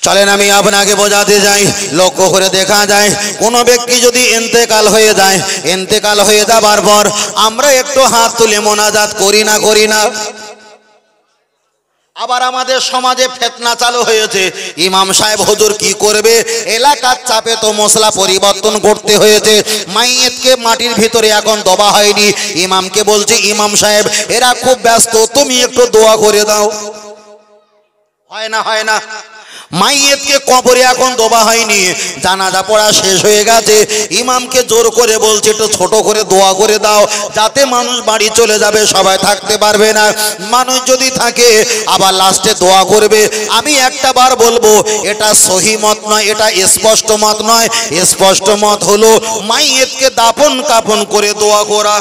চলেন আমি আপনাকে বোঝাতে যাই। লক্ষ্য করে দেখা যায় কোনো ব্যক্তি যদি ইন্তেকাল হয়ে যায়, ইন্তেকাল হয়ে যাবার পর আমরা একটু হাত তুলে মোনাজাত করি না। আবার আমাদের সমাজে ফিতনা চালু হয়েছে, ইমাম সাহেব হুজুর কি করবে, এলাকার চাপে তো মশলা পরিবর্তন করতে হয়েছে, মাইয়েতকে মাটির ভিতরে এখন দবা হয়নি, ইমামকে বলছে ইমাম সাহেব এরা খুব ব্যস্ত, তুমি একটু দোয়া করে দাও। হয় না মাইয়েতকে কবরে এখন দোবা হয়নি, জানাজা পড়া শেষ হয়ে গেছে, ইমামকে জোর করে বলছে একটু ছোট করে দোয়া করে দাও, যাতে মানুষ বাড়ি চলে যাবে, সবাই থাকতে পারবে না, মানুষ যদি থাকে আবার লাস্টে দোয়া করবে। আমি একটা বার বলবো এটা সহি মত নয়, এটা স্পষ্ট মত নয়। স্পষ্ট মত হলো মাইয়েতকে দাফন কাফন করে দোয়া করা।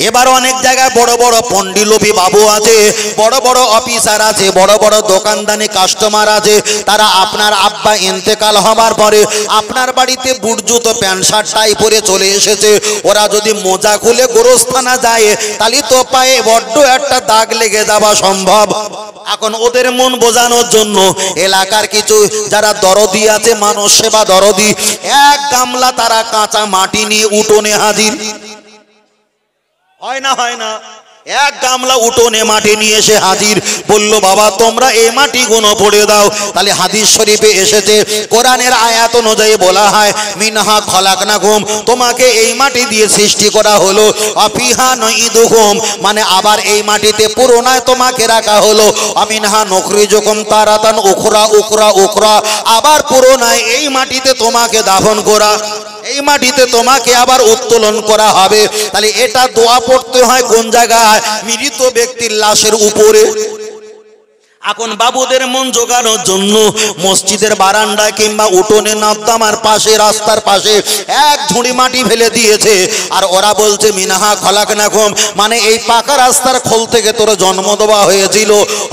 এবার অনেক জায়গায় বড় বড় পন্ডিলোভী বাবু আছে, বড় বড় অফিসার আছে, বড় বড় দোকানদানি কাস্টমার আছে, তারা আপনার আব্বা ইন্তেকাল হবার পরে আপনার বাড়িতে বুট জুতো প্যান্ট শার্ট টাই পরে চলে এসেছে, ওরা যদি মোজা খুলে গোরস্থানা যায় তাহলে তো পায়ে বড্ড একটা দাগ লেগে যাওয়া সম্ভব। এখন ওদের মন বোঝানোর জন্য এলাকার কিছু যারা দরদি আছে, মানুষ সেবা দরদি, এক গামলা তারা কাঁচা মাটি নিয়ে উঠোনে হাজির। হয় না এক গামলা উঠোনে মাটি নিয়ে এসে হাজির, বলল বাবা তোমরা এই মাটি গুলো পড়ে দাও। তাহলে হাদিস শরীফে এসেছে, কোরআনের আয়াত অনুযায়ী বলা হয় মিনহা খলাকনাকুম, তোমাকে এই মাটি দিয়ে সৃষ্টি করা হলো, অফিহা নুইদুকুম, মানে আবার এই মাটিতে পুরোনায় তোমাকে রাখা হলো, অমিনহা নুখরিজুকুম তারাতান উখরা, আবার পুরোনায় এই মাটিতে তোমাকে দাফন করা, এই মাটিতে তোমাকে আবার উত্তোলন করা হবে। তাহলে এটা দোয়া পড়তে হয় কোন জায়গায়? মৃত ব্যক্তির লাশের উপরে। এখন বাবুদের মন জোগানোর জন্য মসজিদের বারান্দায় কিংবা উঠোনে নর্দমার পাশে রাস্তার পাশে এক ঝুড়ি মাটি ফেলে দিয়েছে, আর ওরা বলছে মিনহা খলাকনাকুম, মানে এই পাকা রাস্তার খোল থেকে তোর জন্ম দেওয়া হয়েছিল,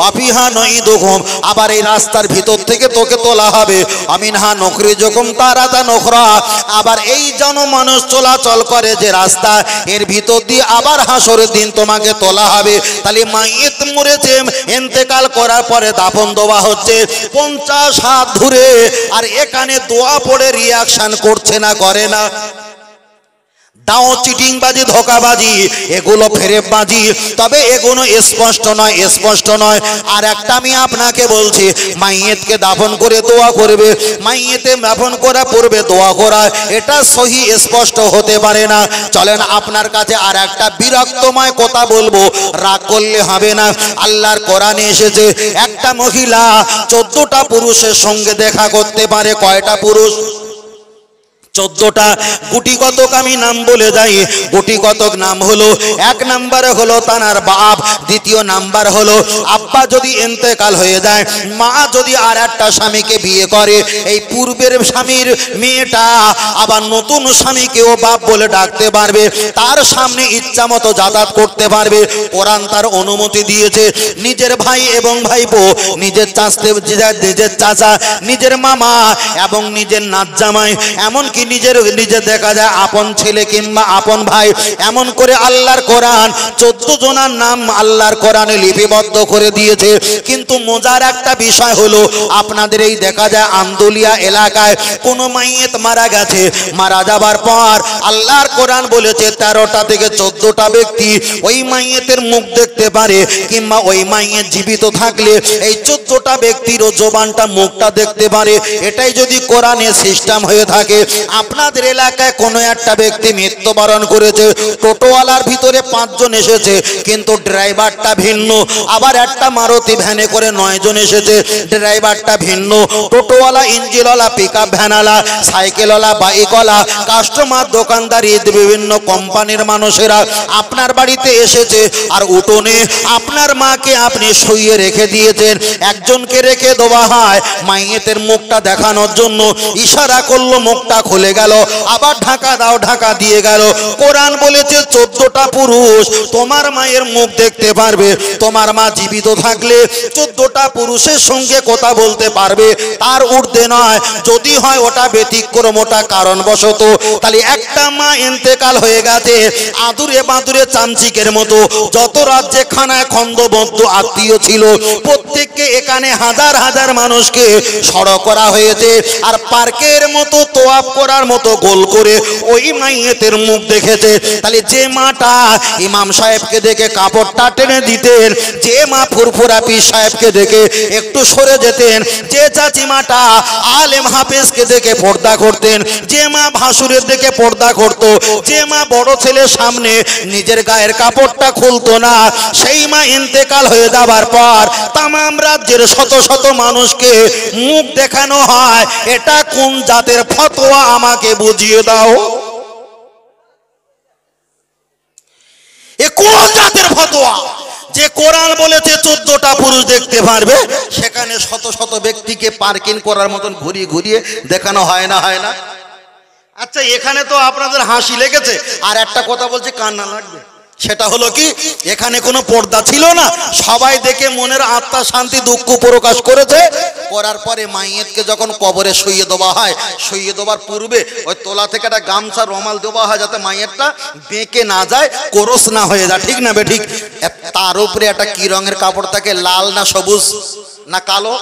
অফিহা নুইদুকুম, আবার এই রাস্তার ভিতর থেকে তোকে তোলা হবে, অমিনহা নুখরিজুকুম তারাতান উখরা, আবার এই জনমানুষ চলাচল করে যে রাস্তা, এর ভিতর দিয়ে আবার হাসরের দিন তোমাকে তোলা হবে। তাহলে মাইয়েত মরেছে, ইন্তেকাল করার পরে দাফন দেওয়া হচ্ছে 50 হাত ধরে, আর এখানে দোয়া পড়ে রিয়াকশন করছে না, করে না। দাও চিটিংবাজি, ধোকাবাজি, এগুলো ফেরেববাজি, তবে এগুলো স্পষ্ট নয়। আর একটা আমি আপনাকে বলছি, মাইয়েতকে দাফন করে দোয়া করবে, মাইয়েতে দাফন করা পূর্বে দোয়া করা, এটা সহি স্পষ্ট হতে পারে না। চলেন আপনার কাছে আর একটা বিরক্তময় কথা বলবো, রাগ করলে হবে না। আল্লাহর কোরআনে এসেছে একটা মহিলা 14টা পুরুষের সঙ্গে দেখা করতে পারে। কয়টা পুরুষ? 14টা। গুটি কতক আমি নাম বলে যাই। গুটি কতক নাম হলো, এক নাম্বারে হলো তানার বাপ, দ্বিতীয় নাম্বার হলো আব্বা যদি ইন্তেকাল হয়ে যায়, মা যদি আর একটা স্বামীকে বিয়ে করে, এই পূর্বের স্বামীর মেয়েটা আবার নতুন স্বামীকেও বাপ বলে ডাকতে পারবে, তার সামনে ইচ্ছা মতো যাতায়াত করতে পারবে। কোরআন তার অনুমতি দিয়েছে। নিজের ভাই এবং ভাইপো, নিজের চাচা, নিজের মামা এবং নিজের নাত জামাই, এমনকি নিজের দেখা যায় আপন ছেলে কিংবা আপন ভাই, এমন করে আল্লাহর কোরআন 14 জনের নাম আল্লাহর কোরআনে লিপিবদ্ধ করে দিয়েছে। কিন্তু মজার একটা বিষয় হলো, আপনাদের এই দেখা যায় আন্দোলিয়া এলাকায় কোনো মাইয়েত মারা গেছে, মারা যাবার পর আল্লাহর কোরআন বলেছে 13টা থেকে 14টা ব্যক্তি ওই মাইয়েতের মুখ দেখতে পারে, কিংবা ওই মাইয়েত জীবিত থাকলে এই 14টা ব্যক্তিরও জবানটা মুখটা দেখতে পারে। এটাই যদি কোরআনে সিস্টেম হয়ে থাকে, আপনাদের এলাকায় কোনো একটা ব্যক্তি মৃত্যুবরণ করেছে, টোটোওয়ালার ভিতরে 5 জন এসেছে, কিন্তু ড্রাইভারটা ভিন্ন, আবার একটা মারুতি ভ্যানে করে 9 জন এসেছে, ড্রাইভারটা ভিন্ন, টোটোওয়ালা, ইঞ্জিনওয়ালা, পিকআপ ভ্যানওয়ালা, সাইকেলওয়ালা, বাইকওয়ালা, কাস্টমার, দোকানদারি, বিভিন্ন কোম্পানির মানুষেরা আপনার বাড়িতে এসেছে, আর উঠোনে আপনার মাকে আপনি শুইয়ে রেখে দিয়েছেন। একজনকে রেখে দেওয়া হয় মাইয়েতের মুখটা দেখানোর জন্য, ইশারা করলো মুখটা খুলে খুলে গেল, আবার ঢাকা দাও, ঢাকা দিয়ে গেল। কোরআন বলেছে 14টা পুরুষ তোমার মায়ের মুখ দেখতে পারবে। তোমার মা জীবিত থাকলে 14টা পুরুষের সঙ্গে কথা বলতে পারবে, তার ঊর্ধ্বে নয়। যদি হয় ওটা ব্যতিক্রম, ওটা কারণবশত। তাহলে একটা মা ইন্তেকাল হয়ে গেছে, আদুরে বাদুরে চামচিকের মতো যত রাজ্যে খানায় খন্দবদ্ধ আত্মীয় ছিল প্রত্যেককে এখানে হাজার হাজার মানুষকে সড়ক করা হয়েছে, আর পার্কের মতো তোয়াফ করার মতো গোল করে ওই মাইয়েতের মুখ দেখেছে। তাহলে যে মাটা ইমাম সাহেবকে দেখে কাপড়টা টেনে দিতেন, যে মা ফুরফুরা পীর সাহেবকে দেখে একটু সরে যেতেন, যে চাচিমাটা আলেম হাফেজকে দেখে পর্দা করতেন, যে মা ভাসুরের দেখে পর্দা করত, যে মা বড় ছেলের সামনে নিজের গায়ের কাপড়টা খুলতো না, সেই মা ইন্তেকাল হয়ে যাবার পর তামাম রাজ্যের শত শত মানুষকে মুখ দেখানো হয়। এটা কোন জাতের ফতোয়া আমাকে বুঝিয়ে দাও। এ কোন জাতের ফতোয়া যে কোরআন বলেছে 14টা পুরুষ দেখতে পারবে, সেখানে শত শত ব্যক্তিকে পার্কিং করার মতন ঘুরিয়ে ঘুরিয়ে দেখানো হয় না, হয় না? আচ্ছা, এখানে তো আপনাদের হাসি লেগেছে, আর একটা কথা বলছি কান্না লাগবে। সেটা হলো কি, এখানে কোনো পর্দা ছিল না, সবাই দেখে মনের আত্মা শান্তি দুঃখ প্রকাশ করেছে। করার পরে মাইয়েতকে যখন কবরে শুইয়ে দেওয়া হয়, শুইয়ে দেওয়ার পূর্বে ওই তোলা থেকে একটা গামছা রুমাল দেওয়া হয় যাতে মাইয়েতটা বেঁকে না যায়, কোরস না হয়ে যায়, ঠিক না বেঠিক? তার উপরে একটা কি রঙের কাপড় থাকে, লাল না সবুজ না কালো?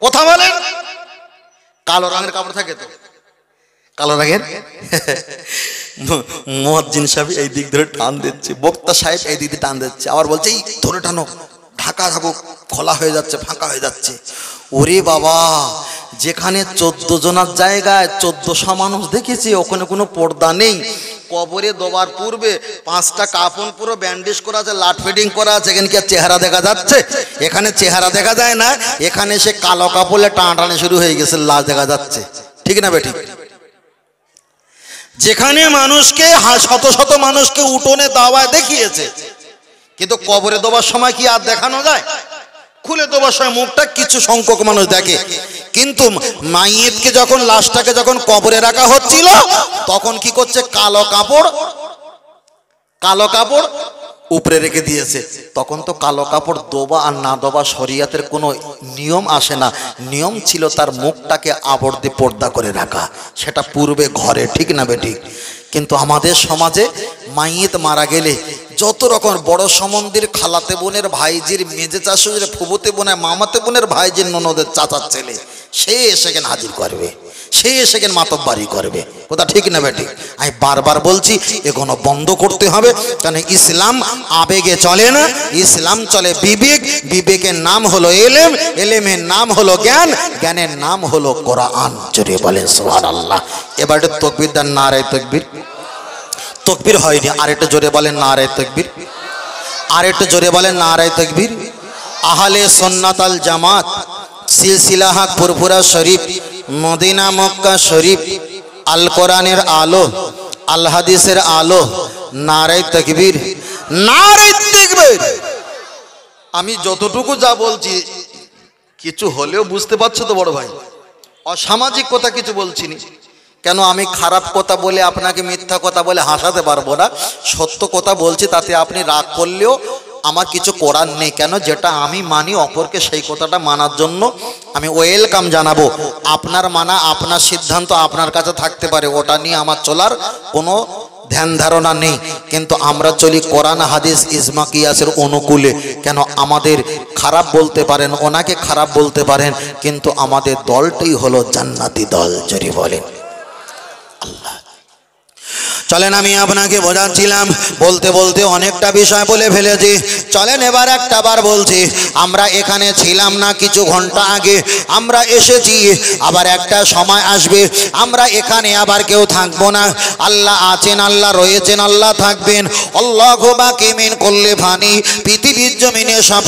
কথা বলেন। কালো রঙের কাপড় থাকে তো, কালো রঙের। মুয়াজ্জিন সাহেব এই দিক ধরে টান দিচ্ছে, বক্তা সাহেব এই দিক দিয়ে টান দিচ্ছে, আবার বলছে এই ধরে টানো, ঢাকা থাকুক, খোলা হয়ে যাচ্ছে, ফাঁকা হয়ে যাচ্ছে। ওরে বাবা, যেখানে 14 জনের জায়গায় 1400 মানুষ দেখেছি, ওখানে কোনো পর্দা নেই। কবরে দেওয়ার পূর্বে 5টা কাফন পুরো ব্যান্ডেজ করা আছে, লাট ফিটিং করা আছে। এখানে কি চেহারা দেখা যাচ্ছে? এখানে চেহারা দেখা যায় না, এখানে সে কালো কাপড়ে টানাটানি শুরু হয়ে গেছে, লাশ দেখা যাচ্ছে, ঠিক না বেঠিক? যেখানে মানুষকে শত শত মানুষকে উঠোনে দাওয়ায় দেখিয়েছে, কিন্তু কবরে দেওয়ার সময় কি আর দেখানো যায়? খুলে দেওয়ার সময় মুখটা কিছু সংখ্যক মানুষ দেখে, কিন্তু মাইয়েতকে যখন লাশটাকে যখন কবরে রাখা হচ্ছিল তখন কি করছে, কালো কাপড় উপরে রেখে দিয়েছে। তখন তো কালো কাপড় দোবা আর না দোবা শরিয়াতের কোনো নিয়ম আসে না, নিয়ম ছিল তার মুখটাকে আবর দিয়ে পর্দা করে রাখা, সেটা পূর্বে ঘরে, ঠিক না বেঠিক? কিন্তু আমাদের সমাজে মাইয়েত মারা গেলে যত রকম বড় সম্বন্ধীর খালাতে বোনের ভাইজির মেজে চাষের ফুবুতে বোনের মামাতে বোনের ভাইজির ননদের চাচার ছেলে, সে সেখানে হাজির করবে, সে সেখানে মাতব্বারি করবে, কথা ঠিক না বেঠিক? আমি বারবার বলছি এগুলো বন্ধ করতে হবে, কারণ ইসলাম আবেগে চলে না, ইসলাম চলে বিবেক, বিবেকের নাম হলো এলেম, এলেমের নাম হলো জ্ঞান, জ্ঞানের নাম হলো কোরআন। জোরে বলেন সুবহানাল্লাহ। এবার তাকবীর দেন, নারে তাকবীর। তাকবীর হয়নি, আর একটু জোরে বলেন নারে তাকবীর, আর একটু জোরে বলেন নারে তাকবীর। আহলে সুন্নাত আল জামাত সিলসিলাহ ফুরফুরা শরীফ, মদিনা মক্কা শরীফ, আল কোরআনের আলো, আল হাদিসের আলো, নারে তাকবীর, নারে তাকবীর। আমি যতটুকু যা বলছি কিছু হলেও বুঝতে পারছো তো বড় ভাই? অসামাজিক কথা কিছু বলছি না, কেন আমি খারাপ কথা বলে আপনাকে মিথ্যা কথা বলে হাসাতে পারবো না, সত্য কথা বলছি, তাতে আপনি রাগ করলেও আমার কিছু করার নেই। কেন, যেটা আমি মানি অপরকে সেই কথাটা মানার জন্য আমি ওয়েলকাম জানাবো। আপনার মানা, আপনার সিদ্ধান্ত আপনার কাছে থাকতে পারে, ওটা নিয়ে আমার চলার কোনো ধ্যান ধারণা নেই, কিন্তু আমরা চলি কোরআন হাদিস ইজমা কিয়াসের অনুকূলে। কেন, আমাদের খারাপ বলতে পারেন, ওনাকে খারাপ বলতে পারেন, কিন্তু আমাদের দলটাই হলো জান্নাতি দল। জোরে বলেন আল্লাহ। চলেন, আমি আপনাকে বোঝাচ্ছিলাম, বলতে বলতে অনেকটা বিষয় বলে ফেলেছি। চলেন এবার একটা বার বলছি, আমরা এখানে ছিলাম না কিছু ঘন্টা আগে, আমরা এসেছি, আবার একটা সময় আসবে আমরা এখানে আবার কেউ থাকবো না। আল্লাহ আছেন, আল্লাহ রয়েছেন, আল্লাহ থাকবেন। আল্লাহু বাকি মিন কুল্লি ফানি, পৃথিবীর জমিনে সব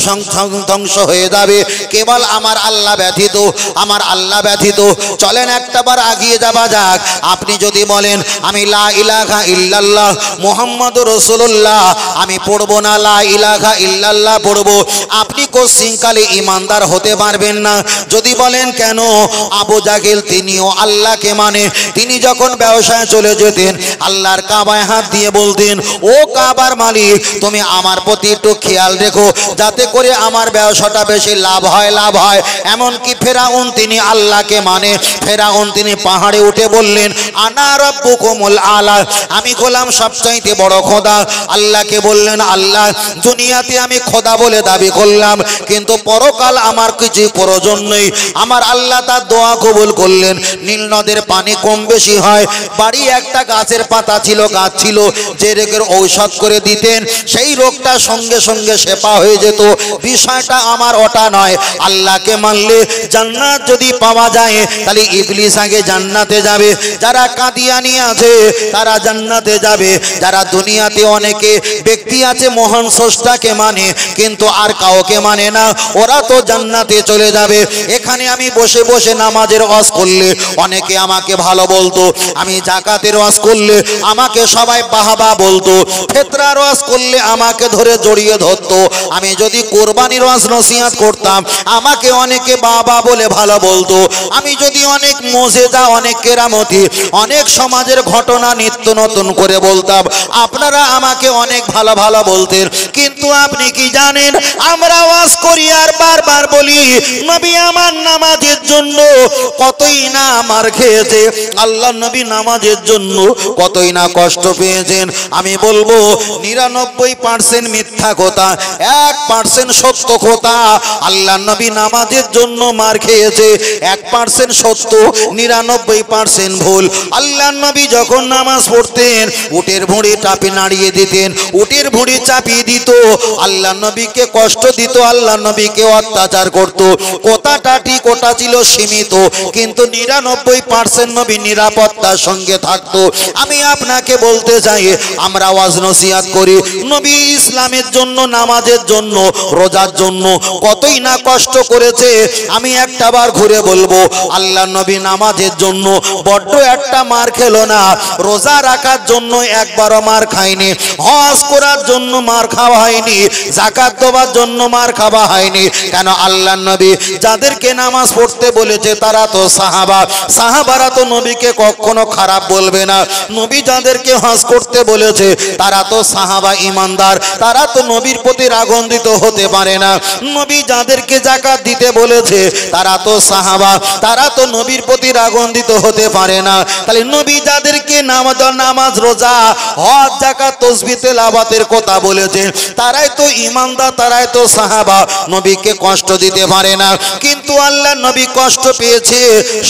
ধ্বংস হয়ে যাবে, কেবল আমার আল্লাহ ব্যতীত, আমার আল্লাহ ব্যতীত। চলেন একটা বার আগিয়ে যাওয়া যাক। আপনি যদি বলেন আমি লা ইলাহা ইলাহা ইল্লাল্লাহ মুহাম্মাদুর রাসূলুল্লাহ আমি পড়বো না, লা ইলাহা ইল্লাল্লাহ পড়বো, আপনি কোশ্চিনকালে ঈমানদার হতে পারবেন না। যদি বলেন কেন? আবু জাহেল তিনিও আল্লাহকে মানে, তিনি যখন ব্যবসায় চলে যেতেন আল্লাহর কাবায় হাত দিয়ে বলতেন, ও কাবার মালিক তুমি আমার প্রতি একটু খেয়াল রেখো যাতে করে আমার ব্যবসাটা বেশি লাভ হয়। এমনকি ফেরাউন তিনি আল্লাহকে মানে, ফেরাউন তিনি পাহাড়ে উঠে বললেন, আনা রাব্বুকুমুল আলা, আমি হলাম সবচাইতে বড় খোদা। আল্লাহকে বললেন, আল্লাহ দুনিয়াতে আমি খোদা বলে দাবি করলাম, কিন্তু পরকাল আমার কিছু প্রয়োজন নেই। আমার আল্লাহ তার দোয়া কবুল করলেন। নীল নদের পানি কম বেশি হয়, বাড়ি একটা গাছের পাতা ছিল, গাছ ছিল, যে রোগের ঔষধ করে দিতেন সেই রোগটা সঙ্গে সঙ্গে শেফা হয়ে যেত। বিষয়টা আমার ওটা নয়, আল্লাহকে মানলে জান্নাত যদি পাওয়া যায় তাহলে ইবলিস আগে জান্নাতে যাবে, যারা কাদিয়ানি আছে তারা জান্নাতে যাবে, যারা দুনিয়াতে অনেকে ব্যক্তি আছে মহান স্রষ্টাকে মানে কিন্তু আর কাউকে মানে না, ওরা তো জান্নাতে চলে যাবে। এখানে আমি বসে বসে নামাজের ওয়াজ করলে অনেকে আমাকে ভালো বলতো, আমি যাকাতের ওয়াজ করলে আমাকে সবাই বাহবা বলতো, ফিতরার ওয়াজ করলে আমাকে ধরে জড়িয়ে ধরতো, আমি যদি কোরবানির ওয়াজ নসিহত করতাম আমাকে অনেকে বাবা বলে ভালো বলতো, আমি যদি অনেক মোজেজা, অনেক কেরামতি, অনেক সমাজের ঘটনা নিত্য নতুন করে বলতাম আপনারা আমাকে অনেক ভালো ভালো বলতেন। কিন্তু আপনি কি জানেন, আমরা ওয়াজ করি আর বারবার বলি নবী আমার নামাজের জন্য কতই না মার খেয়েছে, আল্লাহ নবী নামাজের জন্য কতই না কষ্ট পেয়েছেন। আমি বলবো 99% মিথ্যা কথা, 1% সত্য কথা। আল্লাহ নবী নামাজের জন্য মার খেয়েছে, 1% সত্য, 99% ভুল। আল্লাহ নবী যখন নামাজ পড়তেন উটের ভুঁড়ি চাপি নাড়িয়ে দিতেন, উটের ভুঁড়ি চাপিয়ে দিত, আল্লাহ নবীকে কষ্ট দিত, আল্লাহ নবীকে অত্যাচার করত। কথাটা ঠিক, ওটা ছিল সীমিত, কিন্তু 99% নবী নিরাপত্তার সঙ্গে থাকতো। আমি আপনাকে বলতে চাই, আমরা ওয়াজ নসিহত করি নবী ইসলামের জন্য, নামাজের জন্য, রোজার জন্য কতই না কষ্ট করেছে। আমি একটা বার ঘুরে বলবো, আল্লাহ নবী নামাজের জন্য বড্ড একটা মার খেলো না, রোজা রাখার জন্য একবারও মার খায়নি, হজ করার জন্য মার খাওয়া হয়নি, যাকাত দেওয়ার জন্য মার খাওয়া হয়নি। কেন? আল্লাহ নবী যাদেরকে নামাজ পড়তে বলেছে তারা তো সাহাবা, সাহাবারা তো নবীকে কখনো খারাপ বলবে না। নবী যাদেরকে হজ করতে বলেছে তারা তো সাহাবা ঈমানদার, তারা তো নবীর প্রতি রাগান্বিত হতে পারে না। নবী যাদেরকে যাকাত দিতে বলেছে তারা তো সাহাবা, তারা তো নবীর প্রতি রাগান্বিত হতে পারে না। তাহলে নবী যাদেরকে নামাজ, রোজা, হজ, যাকাত, তাসবিহ, তেলাওয়াতের কথা বলেছেন তারাই তো ঈমানদার, তারাই তো সাহাবা, নবীকে কষ্ট দিতে পারে না। কিন্তু আল্লাহ নবী কষ্ট পেয়েছে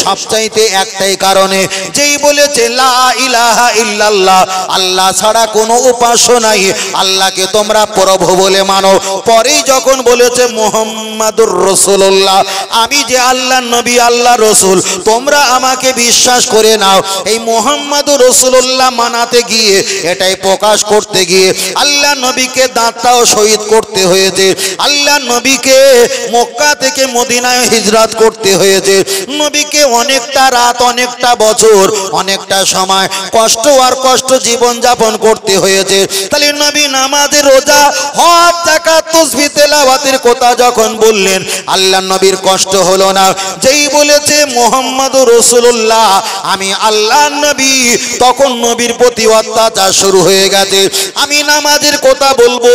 সবচাইতে একটাই কারণে, যেই বলেছে লা ইলাহা ইল্লাল্লাহ, আল্লাহ ছাড়া কোনো উপাস্য নাই, আল্লাহকে তোমরা প্রভু বলে মানো। পরেই যখন বলেছে মুহাম্মাদুর রাসূলুল্লাহ, আমি যে আল্লাহ নবী, আল্লাহ রসুল, তোমরা আমাকে বিশ্বাস করে নাও, এই মুহাম্মাদুর রাসূলুল্লাহ মানাতে গিয়ে, এটাই প্রকাশ করতে গিয়ে আল্লাহ নবীকে দাঁতটাও শহীদ করতে হয়েছে, আল্লাহ নবীকে মক্কা থেকে মদিনায় হিজরত করতে হয়েছে, নবীকে অনেকটা রাত, অনেকটা বছর, অনেকটা সময় কষ্ট আর কষ্ট জীবন যাপন করতে হয়েছে। তাহলে নবী নামাজে, রোজা, হজ, যাকাত, তাসবিহ, তেলাওয়াতের কথা যখন বললেন আল্লাহ নবীর কষ্ট হলো না। যেই বলেছে মুহাম্মাদুর রাসূলুল্লাহ আমি আল্লাহ নবী, তখন নবীর প্রতি অত্যাচার শুরু হয়ে গেছে। আমি নামাজের কথা বলবো,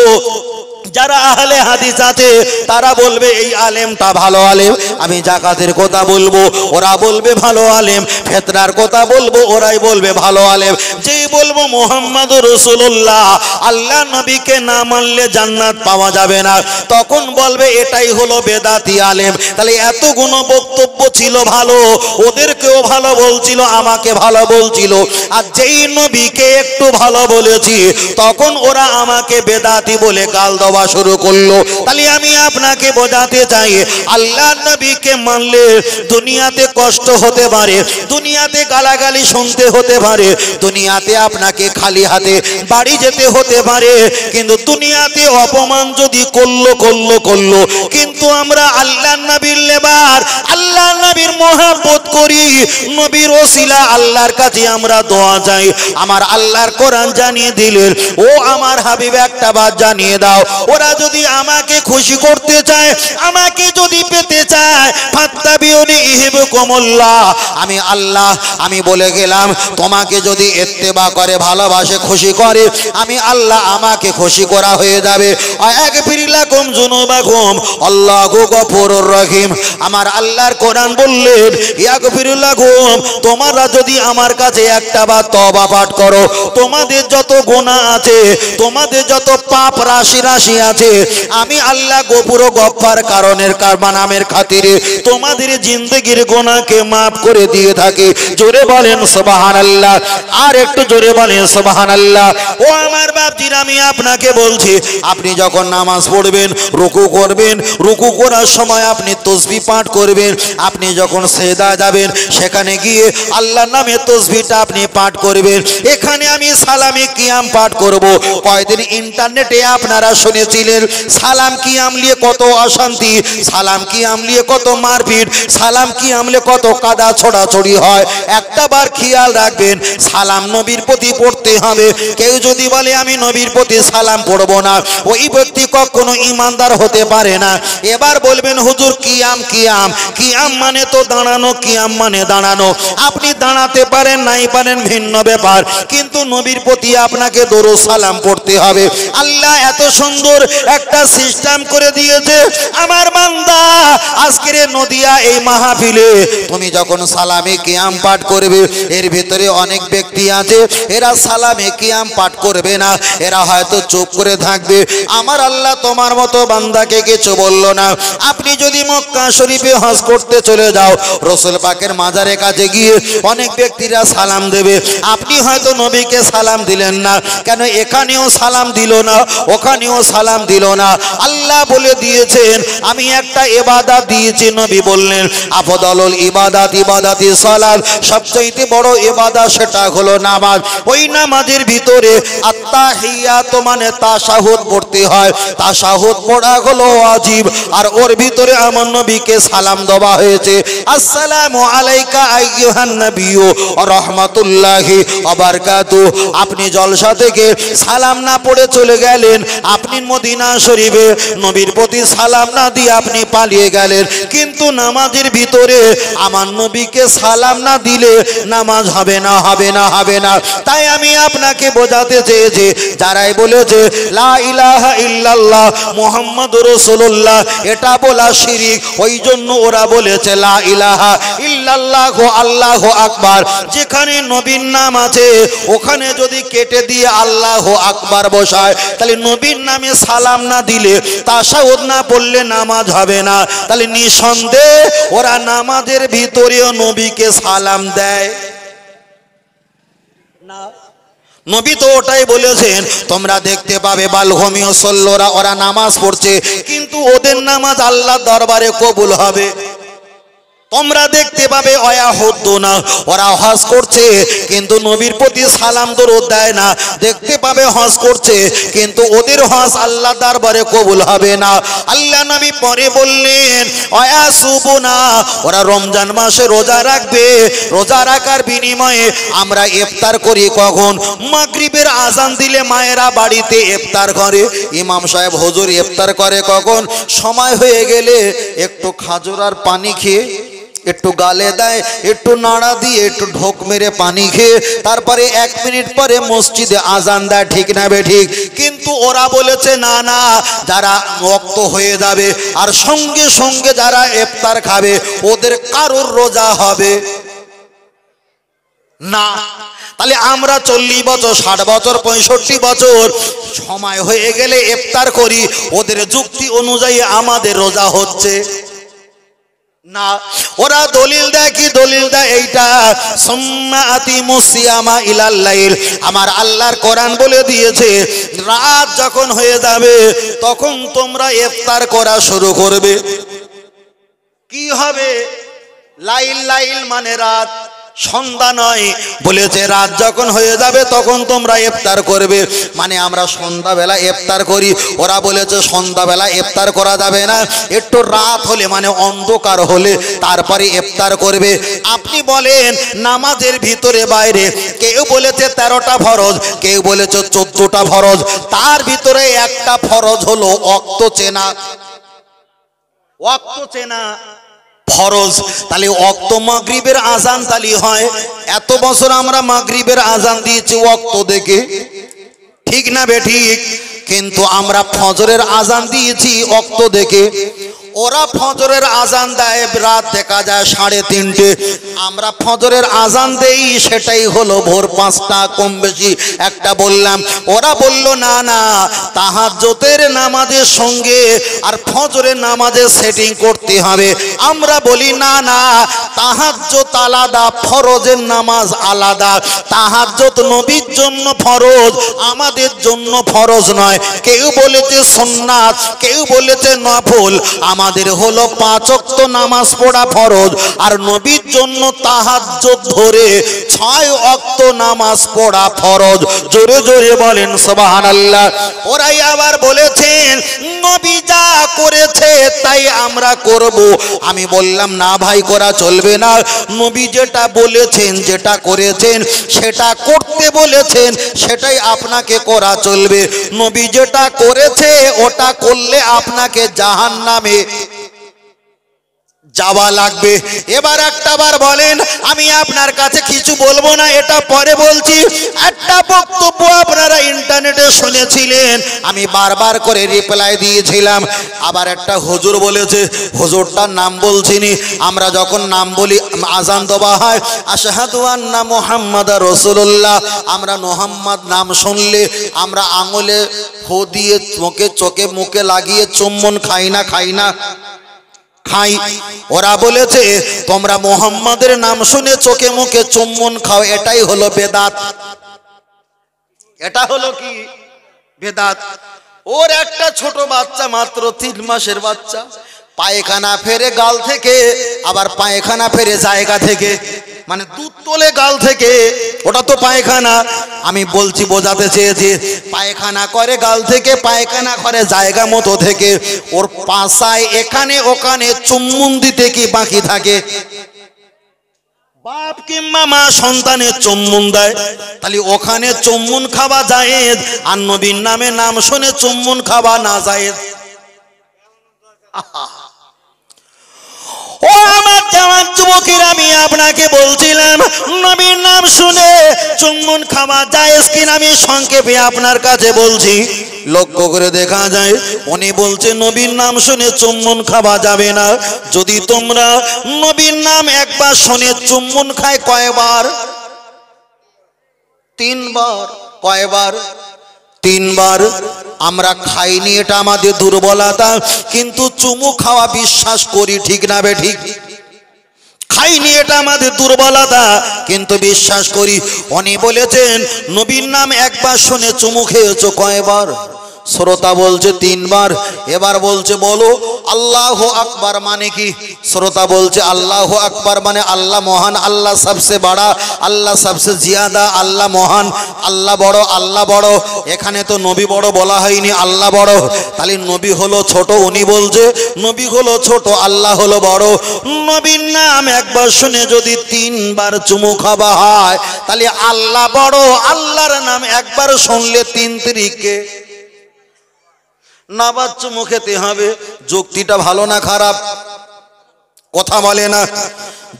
যারা আহলে হাদিস আছে তারা বলবে এই আলেমটা ভালো আলেম। আমি যাকাতের কথা বলবো, ওরা বলবে ভালো আলেম। ফিতরার কথা বলবো, ওরাই বলবে ভালো আলেম। যেই বলবো মুহাম্মাদুর রাসূলুল্লাহ, আল্লাহ নবীকে না মানলে জান্নাত পাওয়া যাবে না, তখন বলবে এটাই হলো বেদাতি আলেম। তাহলে এতগুলো বক্তব্য ছিল ভালো, ওদেরকেও ভালো বলছিল, আমাকে ভালো বলছিল। আর যেই নবীকে একটু ভালো বলেছি তখন ওরা আমাকে বেদাতি বলে গাল দেওয়া তওবা শুরু করলো। তাহলে আমি আপনাকে বোঝাতে চাই আল্লাহর নবীকে মানলে দুনিয়াতে কষ্ট হতে পারে, দুনিয়াতে গালাগালি শুনতে হতে পারে, দুনিয়াতে আপনাকে খালি হাতে বাড়ি যেতে হতে পারে, কিন্তু দুনিয়াতে অপমান যদি করলো কিন্তু আমরা আল্লাহর নবীর লেবার, আল্লাহর নবীর মহব্বত করি, নবীর ওসিলা আল্লাহর কাছে আমরা দোয়া চাই। আমার আল্লাহর কোরআন জানিয়ে দিলেন, ও আমার হাবিব একটা বাত জানিয়ে দাও, ওরা যদি আমাকে খুশি করতে চায়, আমাকে যদি পেতে চায়, ফাত্তাবিউনি ইহিবকুমুল্লাহ, আমি আল্লাহ আমি বলে গেলাম, তোমাকে যদি ইত্তেবা করে, ভালোবাসে, খুশি করে, আমি আল্লাহ আমাকে খুশি করা হয়ে যাবে। আয়াগফির লাকুম যুনুবাকুম আল্লাহু গফুরুর রহিম। আমার আল্লাহর কোরআন বললেন, ইয়াগফির লাকুম, তোমরা যদি আমার কাছে একটা বার তওবা পাঠ করো, তোমাদের যত গুনাহ আছে, তোমাদের যত পাপ রাশি আছে, আমি আল্লাহ গফুর ও গফফার কারণের নামের খাতিরে তোমাদের জিন্দেগির গুনাহকে মাফ করে দিয়ে থাকি। জোরে বলেন সুবহানাল্লাহ, আর একটু জোরে বলেন সুবহানাল্লাহ। ও আমার বাপজিরা, আমি আপনাকে বলছি, আপনি যখন নামাজ পড়বেন, রুকু করবেন, রুকু করার সময় আপনি তাসবিহ পাঠ করবেন, আপনি যখন সেজদা যাবেন সেখানে গিয়ে আল্লাহর নামে তাসবিহটা আপনি পাঠ করবেন। এখানে আমি সালামে কিয়াম পাঠ করব। কয়েকদিন ইন্টারনেটে আপনারা শুনেছিলেন সালাম কিয়াম নিয়ে কত অশান্তি, সালাম কিয়াম নিয়ে কত মারপিট, সালাম কিয়াম নিয়ে কত কাদা ছোড়াছড়ি হয়। একটা বার খেয়াল রাখবেন, সালাম নবীর প্রতি পড়তে হবে। কেউ যদি বলে আমি নবীর প্রতি সালাম পড়বো না, ওই ব্যক্তি কখনো ইমানদার হতে পারে না। এবার বলবেন হুজুর কিয়াম কিয়াম কিয়াম মানে তো দাঁড়ানো, কিয়াম মানে দাঁড়ানো, আপনি দাঁড়াতে পারেন নাই পারেন ভিন্ন ব্যাপার, কিন্তু নবীর প্রতি আপনাকে দরুদ সালাম পড়তে হবে। আল্লাহ এত সুন্দর একটা সিস্টেম করে দিয়েছে। আমার বান্দা, আজকের নদিয়া এই মাহফিলে তুমি যখন সালামে কিয়াম পাঠ করবে, এর ভিতরে অনেক ব্যক্তি আছে এরা সালামে কিয়াম পাঠ করবে না, এরা হয়তো চুপ করে থাকবে। আমার আল্লাহ তোমার মতো বান্দাকে কিছু বললো না। আপনি যদি মক্কা শরীফে হজ করতে চলে যাও, রাসূল পাকের মাজারের কাছে গিয়ে অনেক ব্যক্তিরা সালাম দেবে, আপনি হয়তো নবীকে সালাম দিলেন না, কেন এখানেও সালাম দিল না, ওখানেও সালাম দিল না। আল্লাহ বলে দিয়েছেন আমি একটা ইবাদত দিয়েছি, নবী বললেন আফদালুল ইবাদাত ইবাদাতি সালাত, সবচেয়ে বড় ইবাদত সেটা হলো নামাজ। ওই নামাজের ভিতরে আত্তাহিয়াত মানে তাশাহুদ পড়তে হয়, তাশাহুদ পড়া হলো ওয়াজিব, আর ওর ভিতরে আমার নবীকে সালাম দেওয়া হয়েছে, আসসালামু আলাইকা আইয়ুহান নাবিয়্যু ওয়া রাহমাতুল্লাহি ওয়া বারাকাতুহু। আপনি জলসা থেকে সালাম না পড়ে চলে গেলেন, আপনি মদিনা শরীফে নবীর প্রতি সালাম না দিয়ে আপনি পালিয়ে গেলেন, কিন্তু নামাজের ভিতরে আমার নবীকে সালাম না দিলে নামাজ হবে না, হবে না, হবে না। তাই আমি আপনাকে বোঝাতে চেয়েছি, যারাই বলেছে লা ইলাহা ইল্লাল্লাহ মুহাম্মাদুর রাসূলুল্লাহ, এটা বলা শিরক, ওই জন্য ওরা বলেছে লা ইলাহা ইল্লাল্লাহ আল্লাহু আকবার। যেখানে নবীর নাম আছে ওখানে যদি কেটে দিয়ে আল্লাহু আকবার বসায়, তাহলে নবীর নামে সালাম না দিলে, তাশাহুদ না পড়লে নামাজ হবে না। তাহলে নিঃসন্দেহে ওরা নামাজের ভিতরেও নবীকে সালাম দেয় না। নবী তো ওটাই বলেছেন, তোমরা দেখতে পাবে বালঘমিও সল্লোরা, ওরা নামাজ পড়ছে কিন্তু ওদের নামাজ আল্লাহর দরবারে কবুল হবে। তোমরা দেখতে পাবে ওয়াহুদ্দুনা, ওরা হজ করছে কিন্তু নবীর প্রতি সালাম দরুদ দেয় না। দেখতে পাবে হজ করছে কিন্তু ওদের হজ আল্লাহ দরবারে কবুল হবে না। আল্লাহ নবী পরে বললেন ওয়াসুবুনা, ওরা রমজান মাসে রোজা রাখবে, রোজা রাখার বিনিময়ে আমরা ইফতার করি কখন? মাগরিবের আজান দিলে মায়েরা বাড়িতে ইফতার করে, ইমাম সাহেব হুজুর ইফতার করে কখন? সময় হয়ে গেলে একটু খাজুর আর পানি খেয়ে একটু গালে দেয়, একটু নাড়া দিয়ে একটু ঢোক মেরে পানি খেয়ে তারপরে 1 মিনিট পরে মসজিদে আজান দেয়, ঠিক না বে ঠিক? কিন্তু ওরা বলেছে না না, যারা ওয়াক্ত হয়ে যাবে আর সঙ্গে সঙ্গে যারা ইফতার খাবে ওদের কারোর রোজা হবে না। তাহলে আমরা 40 বছর 60 বছর 65 বছর সময় হয়ে গেলে ইফতার করি, ওদের যুক্তি অনুযায়ী আমাদের রোজা হচ্ছে না, ওরা দলিল দেয় কি? দলিল দেয় এইটা, সুম্মা আতিমুস সিয়ামা ইলাল লাইল। আমার আল্লাহর কোরআন বলে দিয়েছে রাত যখন হয়ে যাবে তখন তোমরা ইফতার করা শুরু করবে। কি হবে? লাইল, লাইল মানে রাত, সন্ধ্যা নয়। বলেছে রাত যখন হয়ে যাবে তখন তোমরা ইফতার করবে, মানে আমরা সন্ধ্যাবেলা ইফতার করি। ওরা বলেছে সন্ধ্যাবেলা ইফতার করা যাবে না, একটু রাত হলে মানে অন্ধকার হলে তারপরে ইফতার করবে। আপনি বলেন নামাজের ভিতরে বাইরে কেউ বলেছে 13টা ফরজ, কেউ বলেছে 14টা ফরজ, তার ভিতরে একটা ফরজ হলো ওয়াক্ত চেনা। ওয়াক্ত চেনা ফরজ। তাহলে ওয়াক্ত মাগরিবের আজান তালি হয়। এত বছর আমরা মাগরিবের আজান দিয়েছি ওয়াক্ত দেখে, ঠিক না বেঠিক? কিন্তু আমরা ফজরের আজান দিয়েছি ওয়াক্ত দেখে। ওরা ফজরের আজান দেয় রাত দেখা যায় 3:30, আমরা ফজরের আজান দেই সেটাই হলো ভোর 5টা, কম বেশি একটা বললাম। ওরা বলল না না, তাহাজ্জুদের নামাজের সঙ্গে আর ফজরের নামাজের সেটিং করতে হবে। আমরা বলি না না, তাহাজ্জুদ আলাদা, ফরজের নামাজ আলাদা। তাহাজ্জুদ নবীর জন্য ফরজ, আমাদের জন্য ফরজ নয়। কেউ বলেছে সুন্নাত, কেউ বলেছে নফল। আমাদের হলো 5 ওয়াক্ত নামাজ পড়া ফরজ, আর নবীর জন্য তাহাজ্জুদ ধরে 6 ওয়াক্ত নামাজ পড়া ফরজ। জোরে জোরে বলেন সুবহানাল্লাহ। ওরাই আবার বলেছেন নবী যা করেছে তাই আমরা করব। আমি বললাম না ভাই, করা চলবে না। নবী যেটা বলেছেন, যেটা করেছেন, সেটা করতে বলেছেন, সেটাই আপনাকে করা চলবে। নবী যেটা করেছে ওটা করলে আপনাকে জাহান্নামে যাওয়া লাগবে। এবার একটাবার বলেন, আমি আপনার কাছে কিছু বলবো না, এটা পরে বলছি। একটা বক্তব্য আপনারা ইন্টারনেটে শুনেছিলেন, আমি বারবার করে রিপ্লাই দিয়েছিলাম। আবার একটা হুজুর বলেছে, হুজুরটার নাম বলছিনি। আমরা যখন নাম বলি আজান দেওয়া হয় আশহাদু আন্না মুহাম্মাদার রাসূলুল্লাহ, আমরা মুহাম্মদ নাম শুনলে আমরা আঙুলে ফু দিয়ে চোখে মুখে লাগিয়ে চুম্বন খাই না? খাই না? খাই। ওরা বলেছে তোমরা মুহাম্মাদের নাম শুনে চোখে মুখে চুম্বন খাও, এটাই হলো বেদাত। এটা হলো কি? বেদাত। ওর একটা ছোট বাচ্চা, মাত্র 3 মাসের বাচ্চা, পায়খানা ফেরে গাল থেকে, আবার পায়খানা ফেরে জায়গা থেকে, মানে দুধ তোলে গাল থেকে, ওটা তো পায়খানা। আমি বলছি, বোঝাতে চেয়েছি, পায়খানা করে গাল থেকে, পায়খানা করে জায়গা মতো থেকে। ওর পাশায় এখানে ওখানে চুম্বন দিতে কি বাকি থাকে? বাপ কিংবা মা সন্তানের চুম্বন দেয়, তাহলে ওখানে চুম্বন খাওয়া জায়েজ, আর নবীর নামে নাম শুনে চুম্বন খাওয়া না জায়েজ। ও আমার জওয়ান যুবকেরা, আমি আপনাকে বলছিলাম নবীর নাম শুনে চুম্বন খাওয়া জায়েজ কিনা আমি সংক্ষেপে আপনার কাছে বলছি। লক্ষ্য করে দেখা যায় উনি বলছে নবীর নাম শুনে চুম্বন খাওয়া যাবে না। যদি তোমরা নবীর নাম একবার শুনে চুম্বন খায় কয়বার? 3 বার। কয়বার? 3 বার। আমরা খাইনি, এটা আমাদের দুর্বলতা, কিন্তু চুমু খাওয়া বিশ্বাস করি, ঠিক না বে ঠিক? খাইনি, এটা আমাদের দুর্বলতা, কিন্তু বিশ্বাস করি। উনি বলেছেন নবীর নাম একবার শুনে চুমু খেয়েছো কয়বার? শ্রোতা বলছে 3 বার। এবার বলছে বলো আল্লাহু আকবার মানে কি? শ্রোতা বলছে আল্লাহু আকবার মানে আল্লাহ মহান, আল্লাহ সবসে বড়া, আল্লাহ সবসে জিয়াদা, আল্লাহ মহান, আল্লাহ বড়, আল্লাহ বড়। এখানে তো নবী বড় বলা হয়নি, আল্লাহ বড়। তাহলে নবী হলো ছোট, উনি বলছে নবী হলো ছোট, আল্লাহ হলো বড়। নবীর নাম একবার শুনে যদি 3 বার চুমু খাওয়া হয়, তাহলে আল্লাহ বড়, আল্লাহর নাম একবার শুনলে 3 তারিখে নাবাদ চুমু খেতে হবে। যুক্তিটা ভালো না খারাপ? কথা বলে না,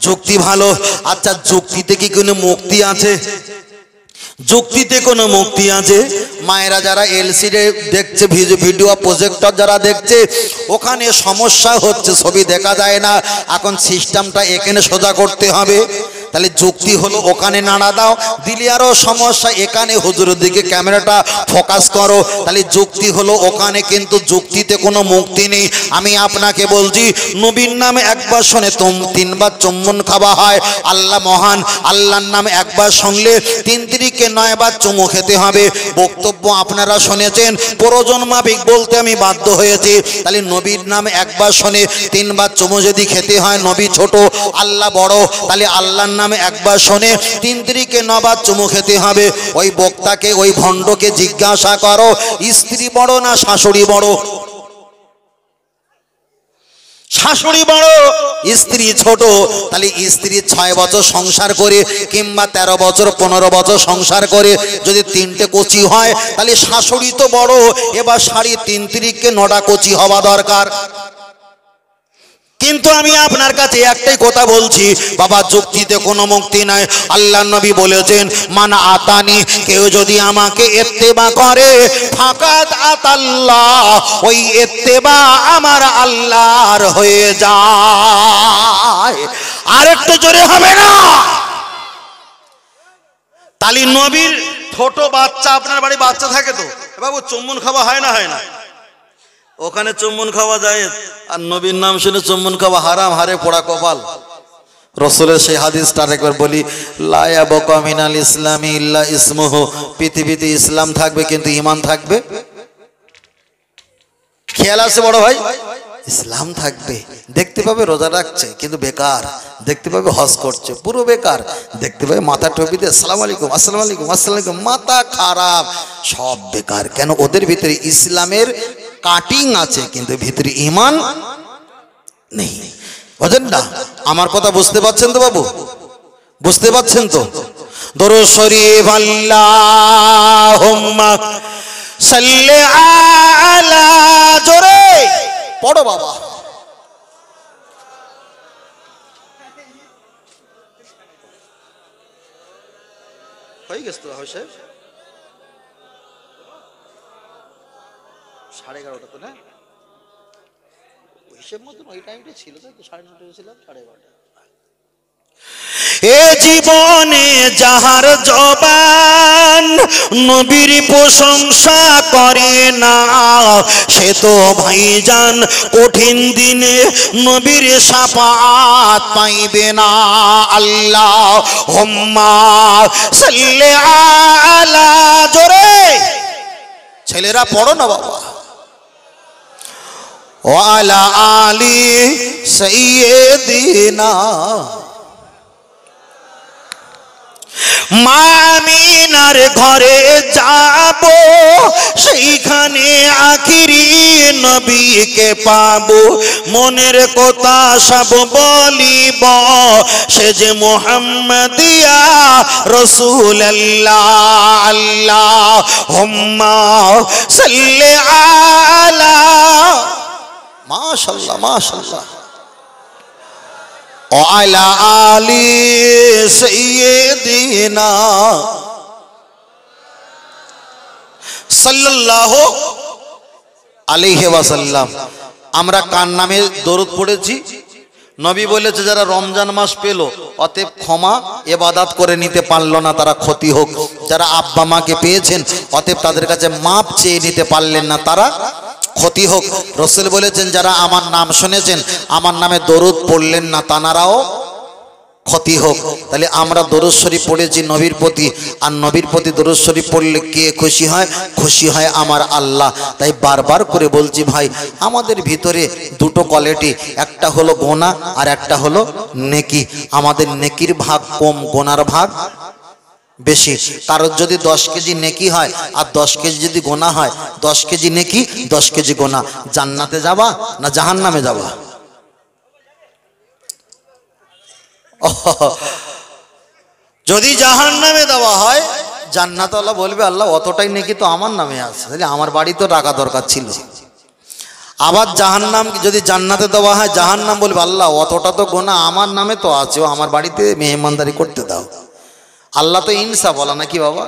যুক্তি ভালো। আচ্ছা, যুক্তিতে কি কোনো মুক্তি আছে? যুক্তিতে কোনো মুক্তি আছে? মায়েরা যারা এলসিডি দেখছে, ভিডিও প্রজেক্টর যারা দেখছে, ওখানে সমস্যা হচ্ছে, ছবি দেখা যায় না। এখন সিস্টেমটা এখানে সোজা করতে হবে। তাহলে যুক্তি হলো ওখানে নাড়া দাও, দিলে আরো সমস্যা, এখানে হুজুরের দিকে ক্যামেরাটা ফোকাস করো। তাহলে যুক্তি হলো ওখানে, কিন্তু যুক্তিতে কোনো মুক্তি নেই। আমি আপনাকে বলছি, নবীর নামে একবার শুনে তিনবার চুম্বন খাওয়া হয়। আল্লাহ মহান, আল্লাহর নাম একবার শুনলে 3 তিরিকে 9 বার চুমু খেতে হবে। বক্তব্য আপনারা শুনেছেন, প্রয়োজন মাফিক বলতে আমি বাধ্য হয়েছি। তাহলে নবীর নাম একবার শুনে 3 বার চুমু যদি খেতে হয়, নবী ছোট আল্লাহ বড়, তাহলে আল্লাহর নামে একবার শুনে 3 তিরিকে 9 বার চুমু খেতে হবে। ওই বক্তাকে, ওই ভণ্ডকে জিজ্ঞাসা করো, স্ত্রী বড় না শাশুড়ি বড়? শাশুড়ি বড়, স্ত্রী ছোট। তাহলে স্ত্রী 6 বছর সংসার করে কিংবা 13 বছর 15 বছর সংসার করে যদি 3টে কচি হয়, তাহলে শাশুড়ি তো বড়। এবার 3.5 তিরিকে 9টা কচি হওয়া দরকার। কিন্তু আমি আপনার কাছে একটাই কথা বলছি বাবা, যুক্তিতে কোনো মুক্তি নাই। আল্লাহর নবী বলেছেন, মান আতানি, কেউ যদি আমাকে ইত্তেবা করে, ফাকাত আতাল্লাহ, ওই ইত্তেবা আমার আল্লাহর হয়ে যায়। আর একটু জোরে হবে না? তালি নবীর ছোট বাচ্চা, আপনার বাড়ি বাচ্চা থাকে তো বাবু, চুম্বন খাওয়া হয় না? হয় না? ওখানে চুম্বন খাওয়া যায়, আর নবীর নাম শুনে চুম্বন খাওয়া হারাম, হারে পোড়া কপাল। রসুলের সেই হাদিসটা একবার বলি, লা ইয়াবকা মিনাল ইসলামি ইল্লা ইসমুহু, পৃথিবীতে ইসলাম থাকবে কিন্তু ঈমান থাকবে। খেয়াল আছে বড় ভাই? ইসলাম থাকবে, দেখতে পাবে রোজা রাখছে কিন্তু বেকার, দেখতে পাবে হজ করছে পুরো বেকার, দেখতে পাবে মাথা টুপিতে আসসালামু আলাইকুম আসসালামু আলাইকুম আসসালামু আলাইকুম, মাথা খারাপ, সব বেকার। কেন? ওদের ভিতরে ইসলামের কাটিং আছে কিন্তু ভিতরে ঈমান নেই। বুঝেন না? আমার কথা বুঝতে পারছেন তো বাবু? বুঝতে পারছেন তো? দরুদ শরীফ আল্লাহুম্মা সাল্লি আলা, জোরে পড়ো বাবা। হয়ে গেছে তো সাহেব, 11:30 তো না? হিসেব মতন ওই টাইমটা ছিল তো, 9:30 ছিলাম, 11:30। এ জীবনে যাহার জবান নবীর প্রশংসা করে না, সে তো ভাইজান কঠিন দিনে নবীর শাফাত পাইবে না। আল্লাহুম্মা সাল্লি আলা, জোরে ছেলেরা পড়ো না বাবা। ওয়ালা আলি সাইয়্যিদিনা, মা আমিনার ঘরে যাব, সেইখানে আখিরি নবীকে পাবো। মনের কথা সব বলিব, সে যে মুহাম্মাদিয়া রাসূলুল্লাহ। আল্লাহুম্মা সাল্লি আলা, মাশাআল্লাহ মাশাআল্লাহ, ওয়ালা আলি সাইয়্যিদিনা সাল্লাল্লাহু আলাইহি ওয়াসাল্লাম। আমরা কার নামে দরুদ পড়েছি? নবী বলেছে যারা রমজান মাস পেল, অতএব ক্ষমা ইবাদত করে নিতে পারলো না, তারা ক্ষতি হোক। যারা আব্বা মাকে পেয়েছেন, অতএব তাদের কাছে মাপ চেয়ে নিতে পারলেন না, তারা ক্ষতি হোক। রাসূল বলেছেন যারা আমার নাম শুনেছেন, আমার নামে দরুদ পড়লেন না, তানারাও ক্ষতি হোক। তাহলে আমরা দরুদ শরীফ পড়েছি নবীর প্রতি, আর নবীর প্রতি দরুদ শরীফ পড়লে কে খুশি হয়? খুশি হয় আমার আল্লাহ। তাই বারবার করে বলছি ভাই, আমাদের ভিতরে দুটো কোয়ালিটি, একটা হলো গোনা আর একটা হলো নেকি। আমাদের নেকির ভাগ কম, গোনার ভাগ বেশি। কারোর যদি 10 কেজি নেকি হয় আর 10 কেজি যদি গোনা হয়, 10 কেজি নেকি 10 কেজি গোনা, জান্নাতে যাবা না জাহান্নামে যাবা? যদি জাহান্নামে দেওয়া হয়, জান্নাত আল্লাহ বলবে আল্লাহ অতটাই নেকি তো আমার নামে আছে, তাহলে আমার বাড়ি তো রাখা দরকার ছিল। আবার জাহান্নাম যদি জান্নাতে দেওয়া হয়, জাহান্নাম বলবে আল্লাহ অতটা তো গোনা আমার নামে তো আছে, ও আমার বাড়িতে মেহমানদারি করতে দাও। আল্লাহ তো ইনসাফ বলা নাকি বাবা?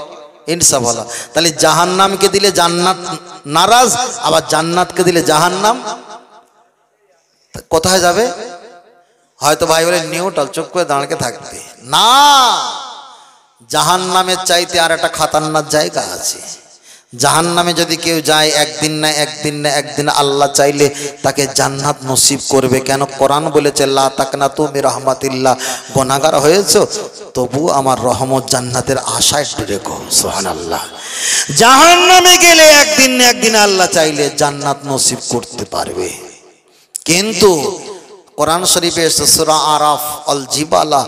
ইনসাফ বলা। তাহলে জাহান্নামকে দিলে জান্নাত নারাজ, আবার জান্নাতকে দিলে জাহান্নাম কোথায় যাবে? হয়তো ভাই বলে নিউট্রাল, চুপ করে দাঁড়িয়ে থাকবে, না, জাহান্নামের চাইতে আর একটা খাতারনাক জায়গা আছে। জাহান্নামে যদি কেউ যায় একদিন না একদিন আল্লাহ চাইলে তাকে জান্নাত নসিব করবে। কেন? কোরআন বলেছে লা তাকনাতু মির রাহমাতিল্লাহ, গুনাহগার হয়েছো তবু আমার রহমত জান্নাতের আশায় একটু রেখো। সুবহানাল্লাহ। জাহান্নামে গেলে একদিন না একদিন আল্লাহ চাইলে জান্নাত নসিব করতে পারবে। কিন্তু কোরআন শরীফে এসেছে সূরা আরাফ, আল জিবালা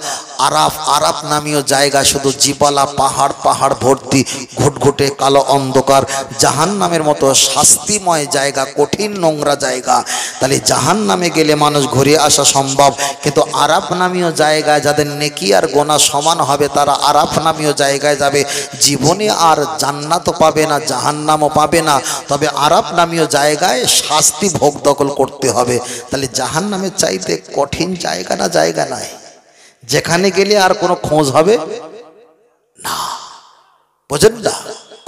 আরাফ, আরাফ নামীয় জায়গা শুধু জিবালা, পাহাড় পাহাড় ভর্তি, ঘুটঘুটে কালো অন্ধকার, জাহান্নামের মতো শাস্তিময় জায়গা, কঠিন নোংরা জায়গা। তাহলে জাহান্নামে গেলে মানুষ ঘুরে আসা সম্ভব, কিন্তু আরাফ নামীয় জায়গায় যাদের নেকি আর গোনা সমান হবে তারা আরাফ নামীয় জায়গায় যাবে। জীবনে আর জান্নাতও পাবে না, জাহান্নামও পাবে না, তবে আরাফ নামীয় জায়গায় শাস্তি ভোগ দখল করতে হবে। তাহলে জাহান্নামের চাইতে কঠিন জায়গা না জায়গা নাই, যেখানে গেলে আর কোনো খোঁজ হবে না। বুঝেন না?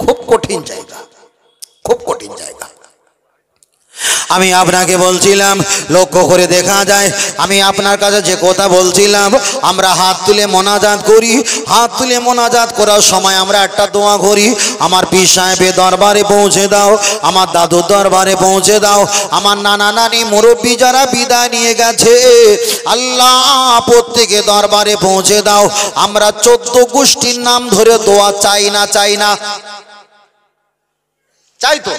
খুব কঠিন জায়গা, খুব কঠিন জায়গা। আমি আপনাকে বলছিলাম লক্ষ্য করে দেখা যায়, আমি আপনার কাছে যে কথা বলছিলাম, আমরা হাত তুলে মোনাজাত করি, হাত তুলে মোনাজাত করার সময় আমরা একটা দোয়া করি, আমার পীর সাহেবের দরবারে পৌঁছে দাও, আমার দাদুর দরবারে পৌঁছে দাও, আমার নানা নানি মুরব্বী যারা বিদায় নিয়ে গেছে আল্লাহ প্রত্যেকে দরবারে পৌঁছে দাও। আমরা 14 গোষ্ঠীর নাম ধরে দোয়া চাই না? চাই না? চাই তো।